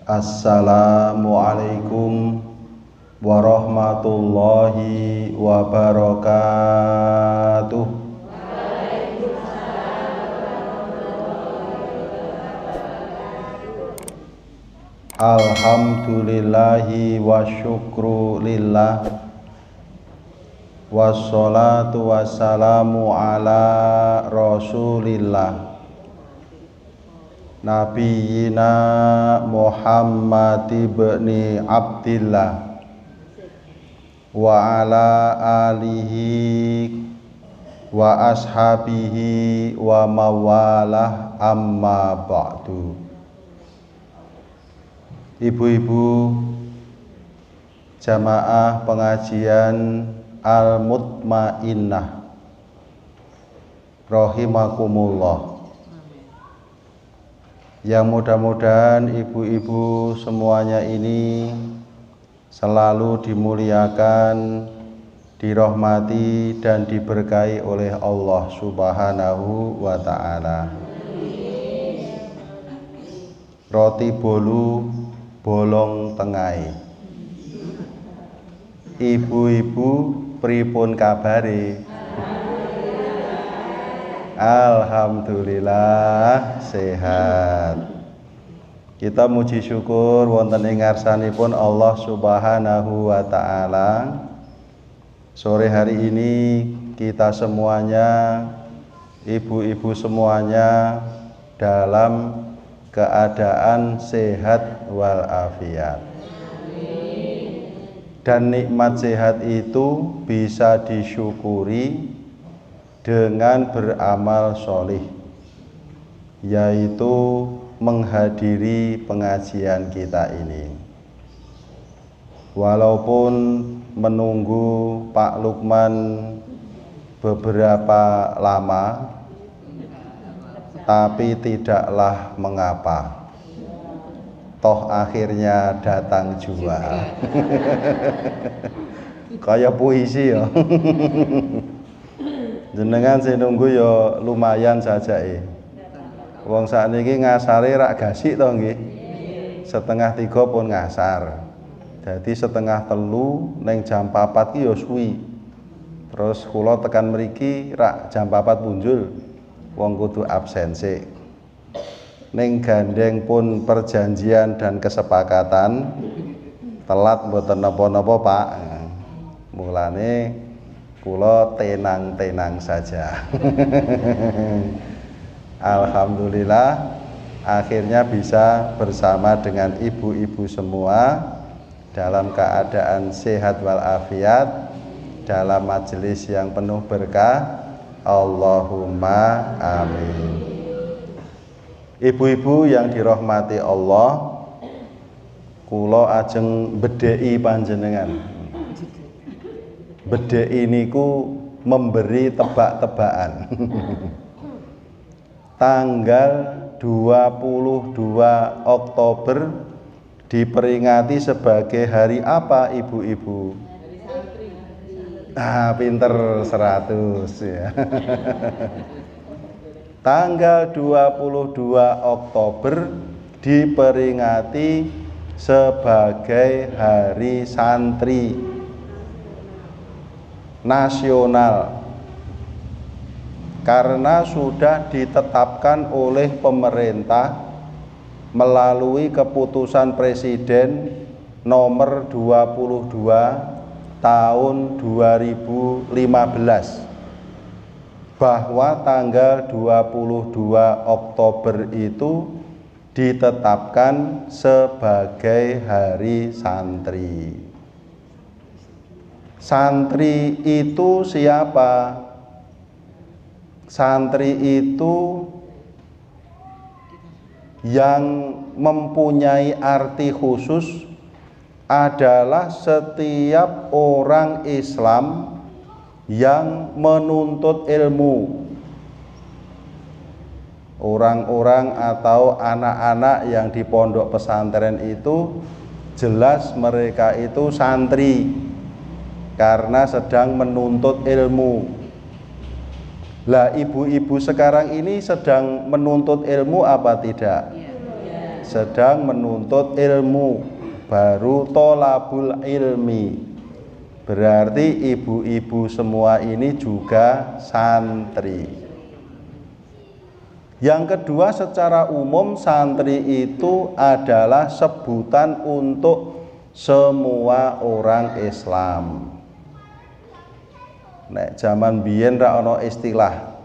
Assalamualaikum warahmatullahi wabarakatuh. Alhamdulillahi wa syukru lillah, wassalatu wassalamu ala rasulillah Nabiyyina Muhammad ibni Abdillah wa ala alihi wa ashabihi wa mawalah, amma ba'du. Ibu-ibu jamaah pengajian Al-Mutmainnah rahimakumullah, yang mudah-mudahan ibu-ibu semuanya ini selalu dimuliakan, dirahmati dan diberkahi oleh Allah Subhanahu wa ta'ala. Roti bolu bolong tengai. Ibu-ibu pripun kabare? Alhamdulillah sehat. Kita muji syukur wonten ing ngarsanipun Allah Subhanahu wa ta'ala. Sore hari ini kita semuanya, ibu-ibu semuanya dalam keadaan sehat walafiat. Dan nikmat sehat itu bisa disyukuri dengan beramal sholih, yaitu menghadiri pengajian kita ini. Walaupun menunggu Pak Lukman beberapa lama, tapi tidaklah mengapa, toh akhirnya datang juga. Kayak puisi ya. Jenengan sing nunggu ya lumayan saja Wong sakniki ngasare rak gasik to nggih. 2:30 pun ngasar. Jadi 2:30 ning jam 4 ki ya suwi. Terus kula tekan mriki rak jam 4 punjul. Wong kudu absen sik. Ning gandeng pun perjanjian dan kesepakatan, telat mboten napa-napa Pak. Mulane kula tenang-tenang saja. Alhamdulillah akhirnya bisa bersama dengan ibu-ibu semua dalam keadaan sehat walafiat dalam majelis yang penuh berkah. Allahumma amin. Ibu-ibu yang dirahmati Allah, kula ajeng bedheki panjenengan. Bedheki niku memberi tebak-tebakan. Tanggal 22 Oktober diperingati sebagai hari apa ibu-ibu? Pinter 100 ya. Tanggal 22 Oktober diperingati sebagai hari santri nasional, karena sudah ditetapkan oleh pemerintah melalui keputusan Presiden nomor 22 tahun 2015 bahwa tanggal 22 Oktober itu ditetapkan sebagai hari santri. Santri itu siapa? Santri itu yang mempunyai arti khusus adalah setiap orang Islam yang menuntut ilmu. Orang-orang atau anak-anak yang di pondok pesantren itu jelas mereka itu santri karena sedang menuntut ilmu. Lah ibu-ibu sekarang ini sedang menuntut ilmu apa tidak? sedang menuntut ilmu, baru tolabul ilmi. Berarti ibu-ibu semua ini juga santri. Yang kedua, secara umum santri itu adalah sebutan untuk semua orang Islam. Nek zaman biyen ra ana istilah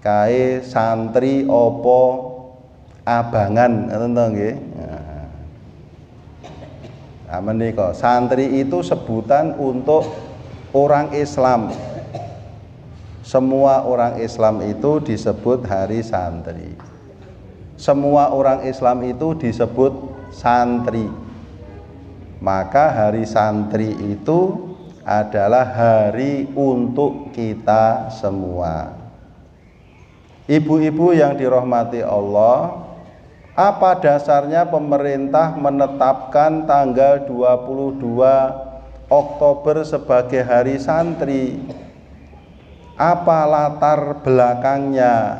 kae santri opo abangan, ngoten to nggih. Nah, menika santri itu sebutan untuk orang Islam. Semua orang Islam itu disebut hari santri. Semua orang Islam itu disebut santri. Maka hari santri itu adalah hari untuk kita semua. Ibu-ibu yang dirahmati Allah, apa dasarnya pemerintah menetapkan tanggal 22 Oktober sebagai hari santri? Apa latar belakangnya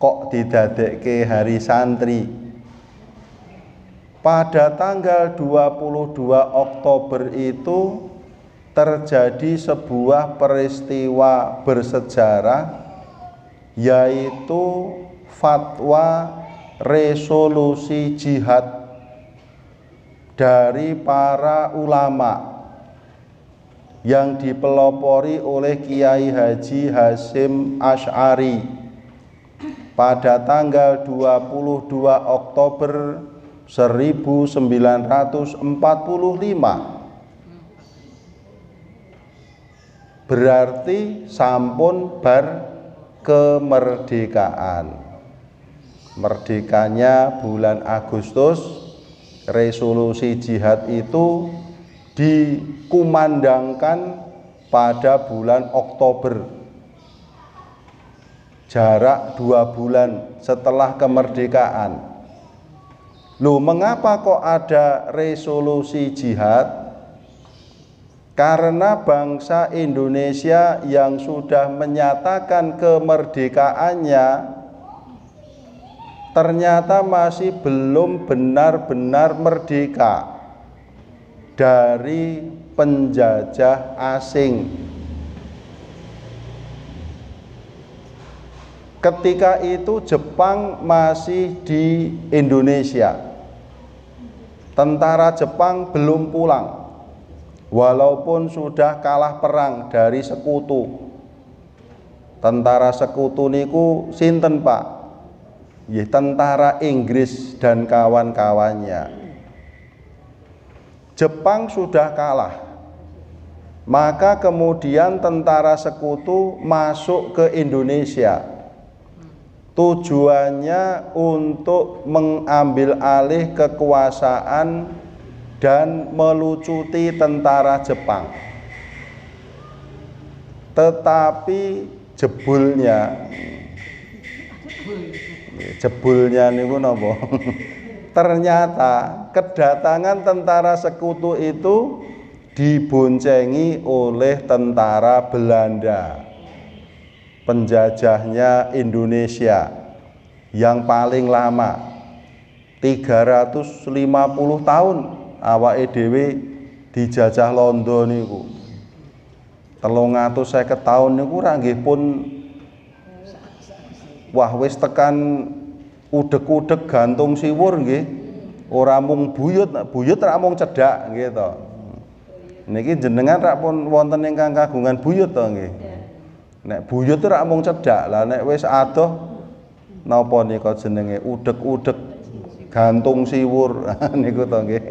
kok didadekke hari santri? Pada tanggal 22 Oktober itu terjadi sebuah peristiwa bersejarah, yaitu fatwa resolusi jihad dari para ulama yang dipelopori oleh Kiai Haji Hasyim Asy'ari pada tanggal 22 Oktober 1945. Berarti sampun bar kemerdekaan. Merdekanya bulan Agustus, resolusi jihad itu dikumandangkan pada bulan Oktober, jarak 2 bulan setelah kemerdekaan. Loh, mengapa kok ada resolusi jihad? Karena bangsa Indonesia yang sudah menyatakan kemerdekaannya ternyata masih belum benar-benar merdeka dari penjajah asing. Ketika itu Jepang masih di Indonesia. Tentara Jepang belum pulang, walaupun sudah kalah perang dari sekutu. Tentara sekutu niku sinten, Pak? Ya, tentara Inggris dan kawan-kawannya. Jepang sudah kalah, maka kemudian tentara sekutu masuk ke Indonesia. Tujuannya untuk mengambil alih kekuasaan dan melucuti tentara Jepang. Tetapi jebulnya niku napa? Ternyata kedatangan tentara sekutu itu diboncengi oleh tentara Belanda, penjajahnya Indonesia yang paling lama, 350 tahun awake dhewe dijajah Londo niku. 350 tahun niku ra nggih pun wah wis tekan udeg-udeg gantung siwur nggih. Ora mung buyut ra mung cedhak nggih to. Niki jenengan ra pun wonten ingkang kagungan buyut to nggih. Nek buyut itu rak mung cedhak, lah nek wis adoh napa nika jenenge udeg-udeg gantung siwur niku to nggih.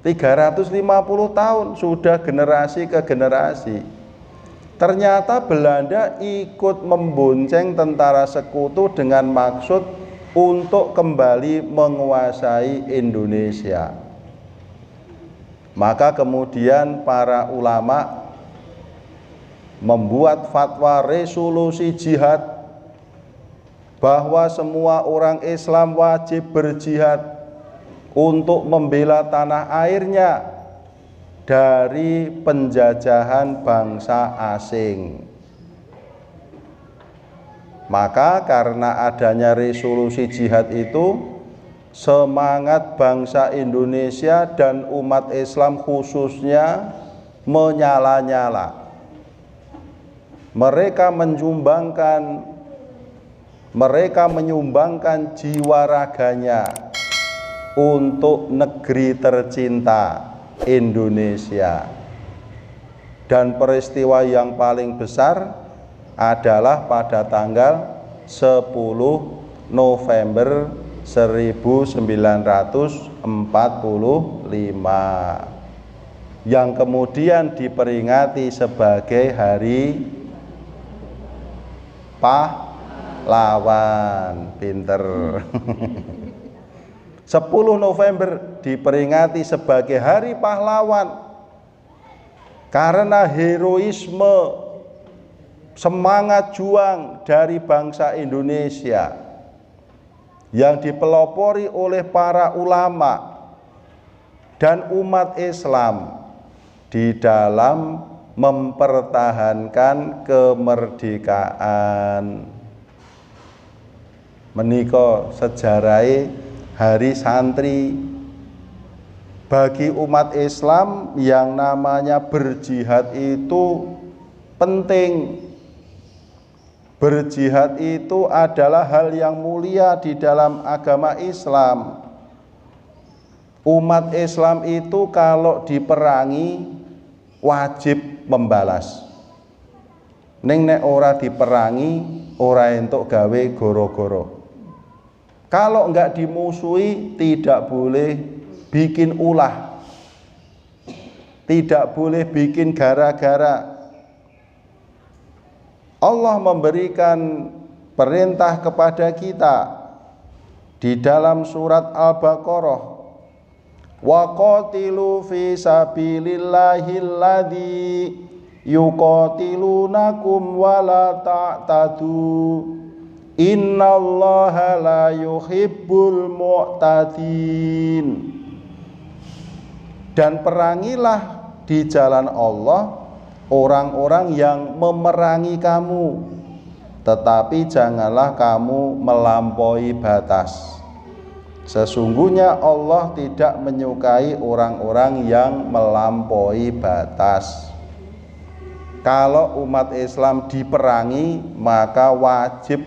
350 tahun sudah generasi ke generasi. Ternyata Belanda ikut membonceng tentara sekutu dengan maksud untuk kembali menguasai Indonesia. Maka kemudian para ulama membuat fatwa resolusi jihad bahwa semua orang Islam wajib berjihad untuk membela tanah airnya dari penjajahan bangsa asing. Maka karena adanya resolusi jihad itu, semangat bangsa Indonesia dan umat Islam khususnya menyala-nyala. Mereka menyumbangkan jiwa raganya untuk negeri tercinta Indonesia. Dan peristiwa yang paling besar adalah pada tanggal 10 November 1945 yang kemudian diperingati sebagai Hari Pahlawan. Pinter. 10 November diperingati sebagai Hari Pahlawan karena heroisme, semangat juang dari bangsa Indonesia yang dipelopori oleh para ulama dan umat Islam di dalam mempertahankan kemerdekaan. Menika sejarai Hari Santri. Bagi umat Islam yang namanya berjihad itu penting. Berjihad itu adalah hal yang mulia di dalam agama Islam. Umat Islam itu kalau diperangi wajib membalas. Ning nek ora diperangi, ora entuk gawe goro-goro. Kalau enggak dimusuhi, tidak boleh bikin ulah, tidak boleh bikin gara-gara. Allah memberikan perintah kepada kita di dalam surat Al-Baqarah, wa qatilu fi sabilillahilladzi yuqatilunakum wa la ta'tadu innallaha la yuhibbul mu'tadin. Dan perangilah di jalan Allah orang-orang yang memerangi kamu, tetapi janganlah kamu melampaui batas. Sesungguhnya Allah tidak menyukai orang-orang yang melampaui batas. Kalau umat Islam diperangi, maka wajib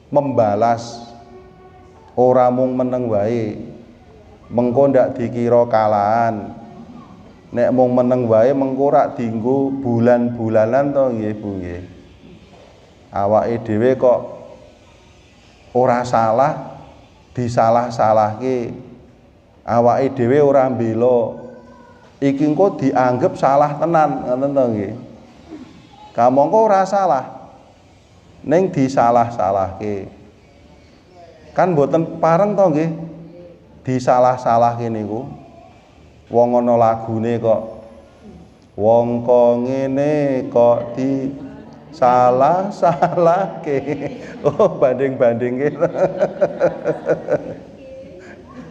membalas. Ora mung meneng wae. Mengko ndak dikira kalahan. Nek mung meneng wae mengko rak dienggo bulan-bulanan to nggih Bu nggih. Awake dhewe kok ora salah disalah-salahke. Awake dhewe ora mbela. Iki engko dianggep salah tenan, ngoten to nggih. Kamangka ora salah. Ning disalah-salahke. Kan mboten pareng to nggih. Disalah-salah niku wong ana lagune kok wong kok ngene kok disalah-salahke. Oh banding-bandingke.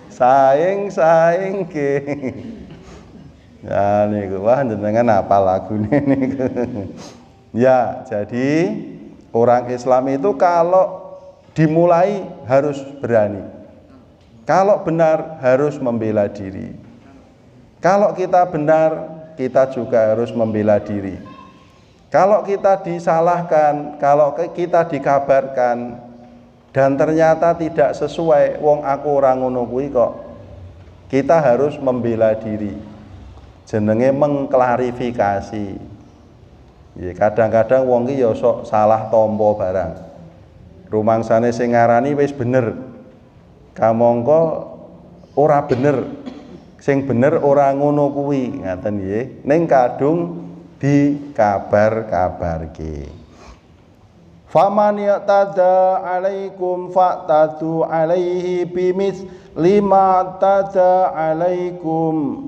Saing-saingke. Ya niku wah jenengan apa lagune niku. Ya, jadi orang Islam itu kalau dimulai harus berani. Kalau benar harus membela diri. Kalau kita benar, kita juga harus membela diri. Kalau kita disalahkan, kalau kita dikabarkan dan ternyata tidak sesuai, wong aku ora ngono kuwi kok, kita harus membela diri. Jenenge mengklarifikasi. Ya, kadang-kadang wong ki ya sok salah tampa barang. Rumangsane sing ngarani wis bener. Kamangka ora bener. Sing bener ora ngono kuwi, ngaten nggih. Ning kadung dikabar-kabarke. Faman ya'tada 'alaikum fa'tadu 'alaihi bimithli ma tada 'alaikum.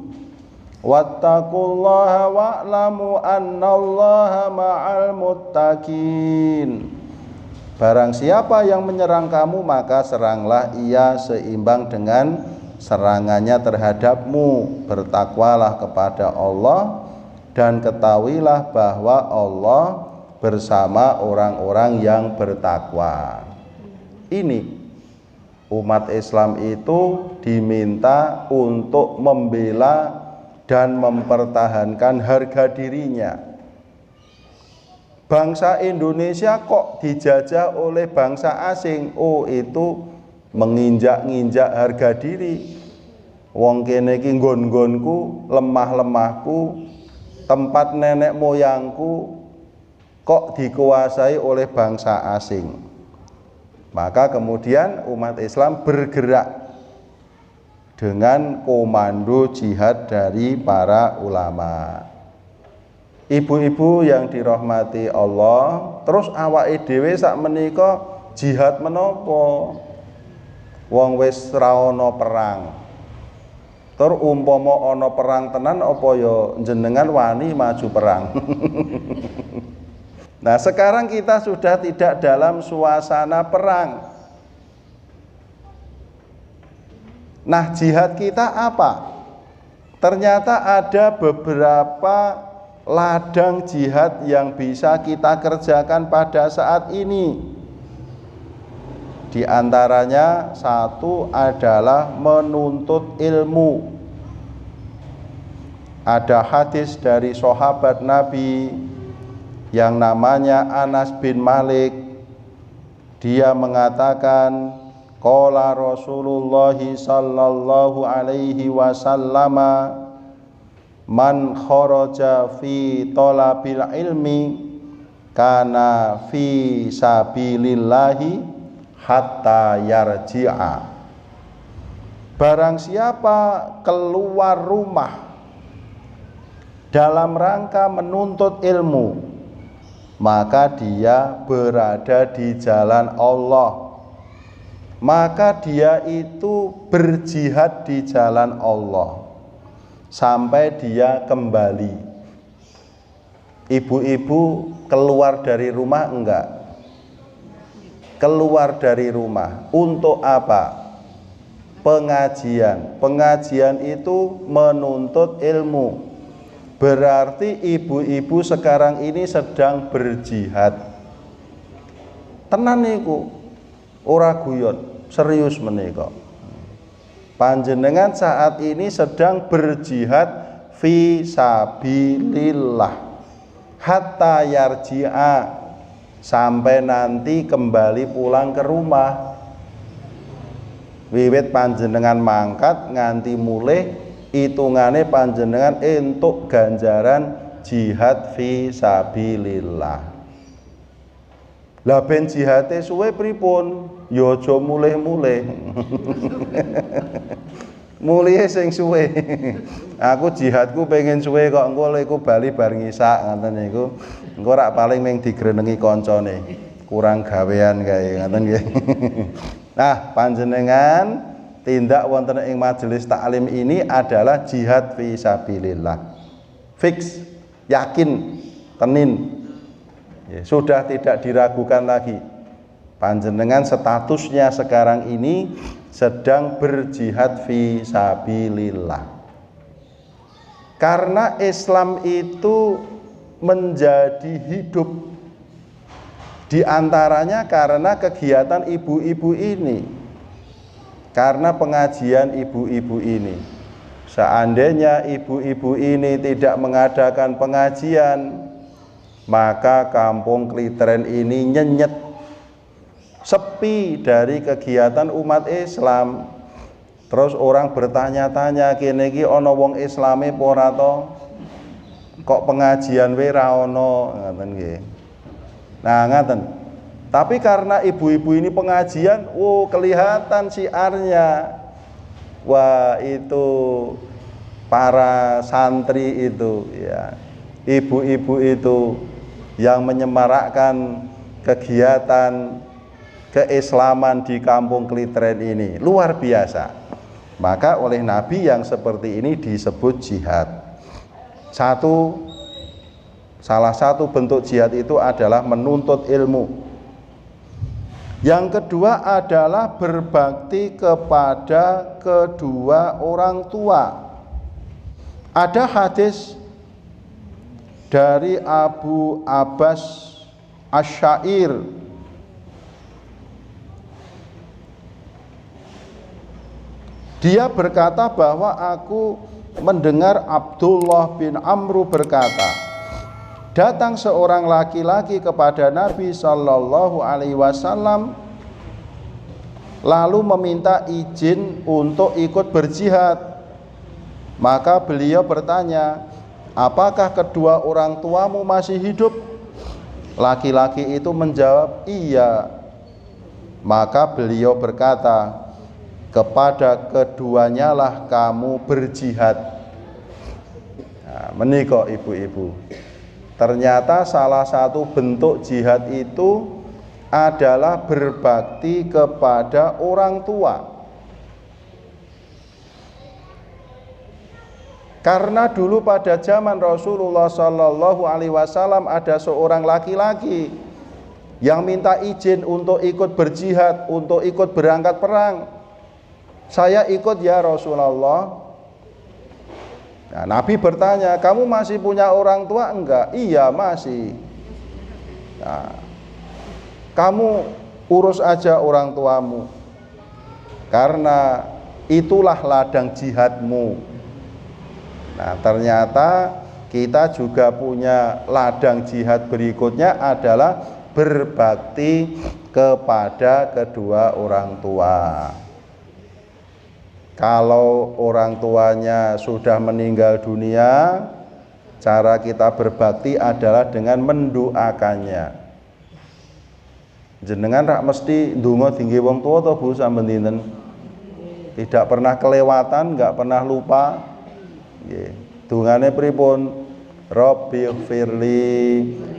Wattaqullaha wa'lamu annallaha ma'al muttaqin. Barang siapa yang menyerang kamu, maka seranglah ia seimbang dengan serangannya terhadapmu. Bertakwalah kepada Allah dan ketahuilah bahwa Allah bersama orang-orang yang bertakwa. Ini Umat Islam itu diminta untuk membela dan mempertahankan harga dirinya. Bangsa Indonesia kok dijajah oleh bangsa asing? Oh, itu menginjak-injak harga diri. Wong kene iki nggon-nggonku, lemah-lemahku, tempat nenek moyangku kok dikuasai oleh bangsa asing. Maka kemudian umat Islam bergerak dengan komando jihad dari para ulama. Ibu-ibu yang dirahmati Allah, terus awake dhewe sak menika jihad menapa? Wong wis ra ana perang. Tur umpama ana perang tenan apa ya jenengan wani maju perang. Nah, sekarang kita sudah tidak dalam suasana perang. Nah, jihad kita apa? Ternyata ada beberapa ladang jihad yang bisa kita kerjakan pada saat ini. Di antaranya satu adalah menuntut ilmu. Ada hadis dari sahabat Nabi yang namanya Anas bin Malik. Dia mengatakan, qala Rasulullah sallallahu alaihi wasallam, man kharaja fi talabil ilmi kana fi sabilillahi hatta yarji'a. Barang siapa keluar rumah dalam rangka menuntut ilmu, maka dia berada di jalan Allah, maka dia itu berjihad di jalan Allah sampai dia kembali. Ibu-ibu keluar dari rumah enggak? Keluar dari rumah untuk apa? Pengajian. Pengajian itu menuntut ilmu. Berarti ibu-ibu sekarang ini sedang berjihad. Tenan niku, ora guyon, serius menika. Panjenengan saat ini sedang berjihad fi sabilillah hatta yarji'a, sampai nanti kembali pulang ke rumah. Wiwit panjenengan mangkat nganti mulih, hitungane panjenengan entuk ganjaran jihad fi sabilillah. Lah ben jihate suwe pripun? Ya aja mulih-mulih. Mulih sing suwe. Aku jihadku pengen suwe kok, engko lek iku bali bar ngisak ngoten niku. Engko rak paling ming digrenengi kancane. Kurang gawean kae ngoten nggih. Nah, panjenengan tindak wonten ing majelis taklim ini adalah jihad fi sabilillah. Fix, yakin, tenin. Ya, sudah tidak diragukan lagi. Panjenengan statusnya sekarang ini sedang berjihad fi sabilillah. Karena Islam itu menjadi hidup, di antaranya karena kegiatan ibu-ibu ini, karena pengajian ibu-ibu ini. Seandainya ibu-ibu ini tidak mengadakan pengajian, maka kampung Kliteren ini nyenyet, sepi dari kegiatan umat Islam. Terus orang bertanya-tanya, kene iki ana wong Islame apa ora to? Kok pengajian wae ra ono, ngoten nggih. Nah, ngaten. Tapi karena ibu-ibu ini pengajian, kelihatan syiarnya. Wah, itu para santri itu ya. Ibu-ibu itu yang menyemarakkan kegiatan keislaman di kampung Kliteren ini luar biasa. Maka oleh Nabi yang seperti ini disebut jihad. Salah satu bentuk jihad itu adalah menuntut ilmu. Yang kedua adalah berbakti kepada kedua orang tua. Ada hadis dari Abu Abbas Asy-Syair Dia berkata bahwa aku mendengar Abdullah bin Amru berkata, datang seorang laki-laki kepada Nabi Shallallahu Alaihi Wasallam lalu meminta izin untuk ikut berjihad. Maka beliau bertanya, apakah kedua orang tuamu masih hidup? Laki-laki itu menjawab, iya. Maka beliau berkata, kepada keduanya lah kamu berjihad. Nah, menikah ibu-ibu. Ternyata salah satu bentuk jihad itu adalah berbakti kepada orang tua. Karena dulu pada zaman Rasulullah Shallallahu Alaihi Wasallam ada seorang laki-laki yang minta izin untuk ikut berjihad, untuk ikut berangkat perang. Saya ikut ya Rasulullah. Nah, Nabi bertanya, kamu masih punya orang tua? Enggak. Iya masih. Nah, kamu urus aja orang tuamu, karena itulah ladang jihadmu. Nah, ternyata kita juga punya ladang jihad berikutnya adalah berbakti kepada kedua orang tua. Kalau orang tuanya sudah meninggal dunia, cara kita berbakti adalah dengan mendoakannya. Jenengan rak mesti ndonga tinggi wong tua to Bu sampeyan dinten. Tidak pernah kelewatan, enggak pernah lupa. Nggih. Dungane pripun? Rabbighfirli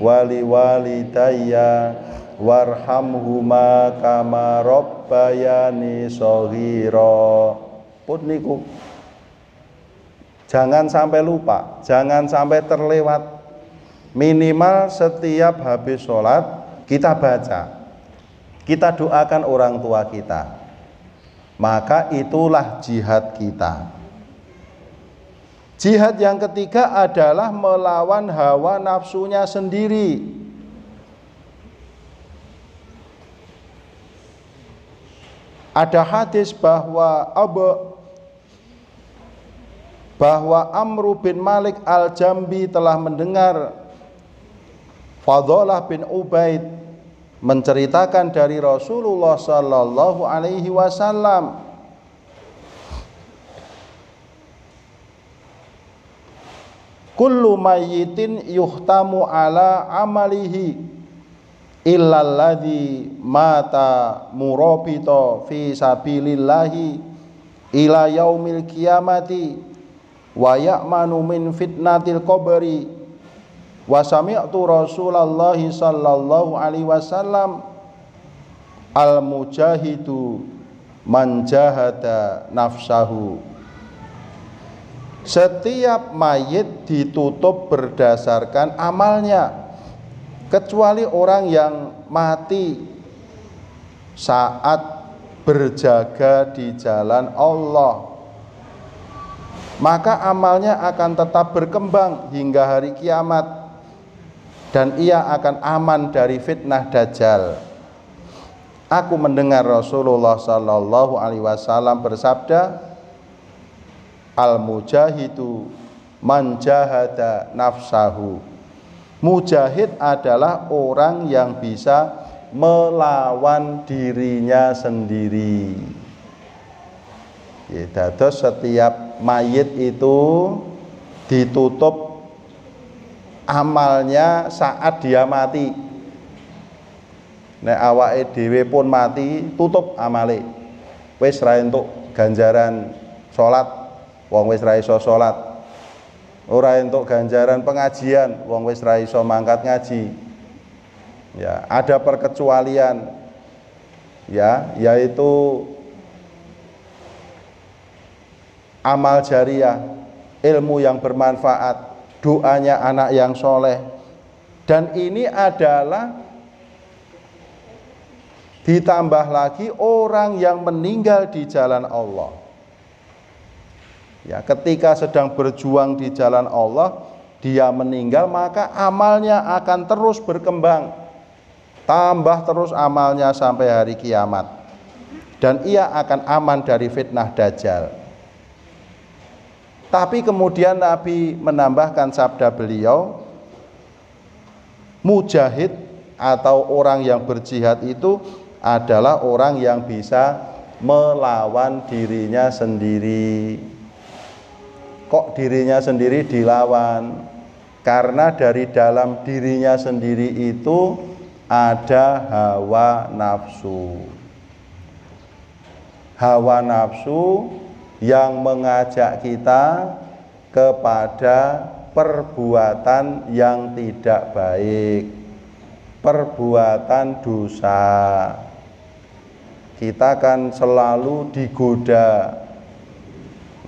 wali walidayya warhamhuma kama rabbayani shaghira. Pun niku. Jangan sampai lupa, jangan sampai terlewat. Minimal setiap habis sholat kita baca, kita doakan orang tua kita. Maka itulah jihad kita. Jihad yang ketiga adalah melawan hawa nafsunya sendiri. Ada hadis bahwa Amru bin Malik al-Jambi telah mendengar Fadhalah bin Ubaid menceritakan dari Rasulullah Sallallahu Alaihi Wasallam, kullu mayyitin yuhtamu ala amalihi illalladzi mata murabita fi sabilillahi ila yaumil qiyamati wa ya'manu min fitnatil qabri. Wa sami'tu Rasulullah sallallahu alaihi wasallam al mujahidu man jahada nafsahu. Setiap mayit ditutup berdasarkan amalnya, kecuali orang yang mati saat berjaga di jalan Allah, maka amalnya akan tetap berkembang hingga hari kiamat dan ia akan aman dari fitnah Dajjal. Aku mendengar Rasulullah sallallahu alaihi wasallam bersabda, al-mujahidu man jahada nafsahu. Mujahid adalah orang yang bisa melawan dirinya sendiri. Ya, dados setiap mayit itu ditutup amalnya saat dia mati. Nek awake dhewe pun mati, tutup amale. Wis ra entuk ganjaran salat, wong wis ra iso salat. Ora entuk ganjaran pengajian, wong wis ra iso mangkat ngaji. Ya, ada perkecualian. Ya, yaitu amal jariah, ilmu yang bermanfaat, doanya anak yang soleh. Dan ini adalah ditambah lagi orang yang meninggal di jalan Allah. Ya, ketika sedang berjuang di jalan Allah, dia meninggal, maka amalnya akan terus berkembang, tambah terus amalnya sampai hari kiamat. dan ia akan aman dari fitnah Dajjal. Tapi kemudian Nabi menambahkan sabda beliau, mujahid atau orang yang berjihad itu adalah orang yang bisa melawan dirinya sendiri. Kok dirinya sendiri dilawan? Karena dari dalam dirinya sendiri itu ada hawa nafsu. Hawa nafsu yang mengajak kita kepada perbuatan yang tidak baik, perbuatan dosa. Kita kan selalu digoda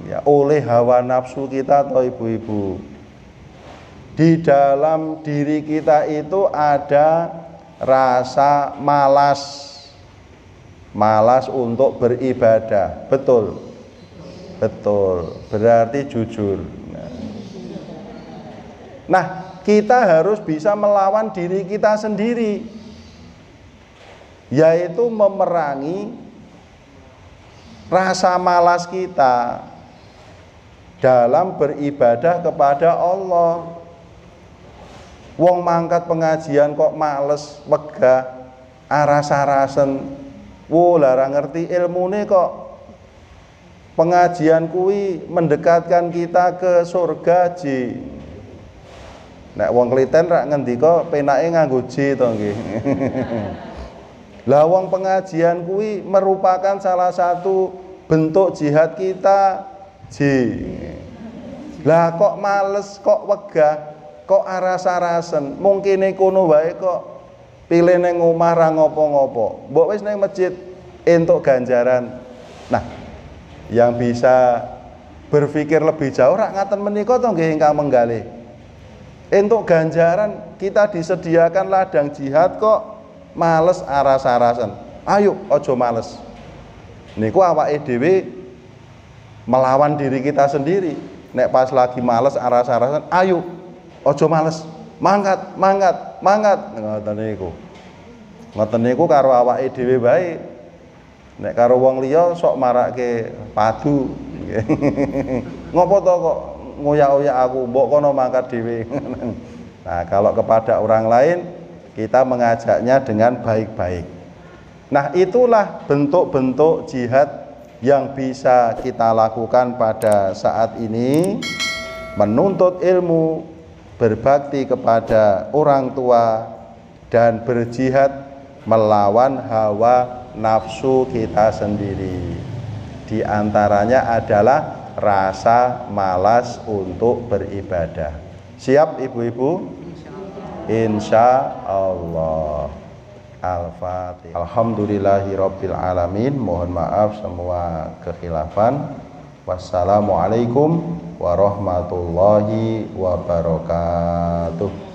ya, oleh hawa nafsu kita atau ibu-ibu. Di dalam diri kita itu ada rasa malas untuk beribadah. Betul, berarti jujur. Nah, kita harus bisa melawan diri kita sendiri, yaitu memerangi rasa malas kita dalam beribadah kepada Allah. Wong mangkat pengajian kok males, wegah, aras-arasen, larang ngerti ilmune kok. Pengajian kuwi mendekatkan kita ke surga ji. Nek wong Kliten rak ngendika penake nganggo ji to nggih. Lah wong pengajian kuwi merupakan salah satu bentuk jihad kita ji. Lah kok males, kok wegah, kok aras-arasen, mungkin kono wae kok pilih neng omah ra ngopo-ngopo, mbok wis neng masjid entuk ganjaran. Nah, yang bisa berpikir lebih jauh rak ngaten menika to nggih ingkang menggalih. Entuk ganjaran kita disediakan ladang jihad kok males aras-arasen. Ayo aja males. Niku awake dhewe melawan diri kita sendiri. Nek pas lagi males aras-arasen, ayo ojo males, mangkat, ngoten niku karo awake dhewe bae. Nek karo wong liya sok marake padu. Ngopo to kok ngoyak-oyak aku, mbok kono mangkat dhewe. Nah, kalau kepada orang lain kita mengajaknya dengan baik-baik. Nah, itulah bentuk-bentuk jihad yang bisa kita lakukan pada saat ini, menuntut ilmu, berbakti kepada orang tua, dan berjihad melawan hawa nafsu kita sendiri. Di antaranya adalah rasa malas untuk beribadah. Siap ibu-ibu? Insya Allah. Al-Fatihah. Alhamdulillahirabbil alamin. Mohon maaf semua kekhilafan. Wassalamualaikum warahmatullahi wabarakatuh.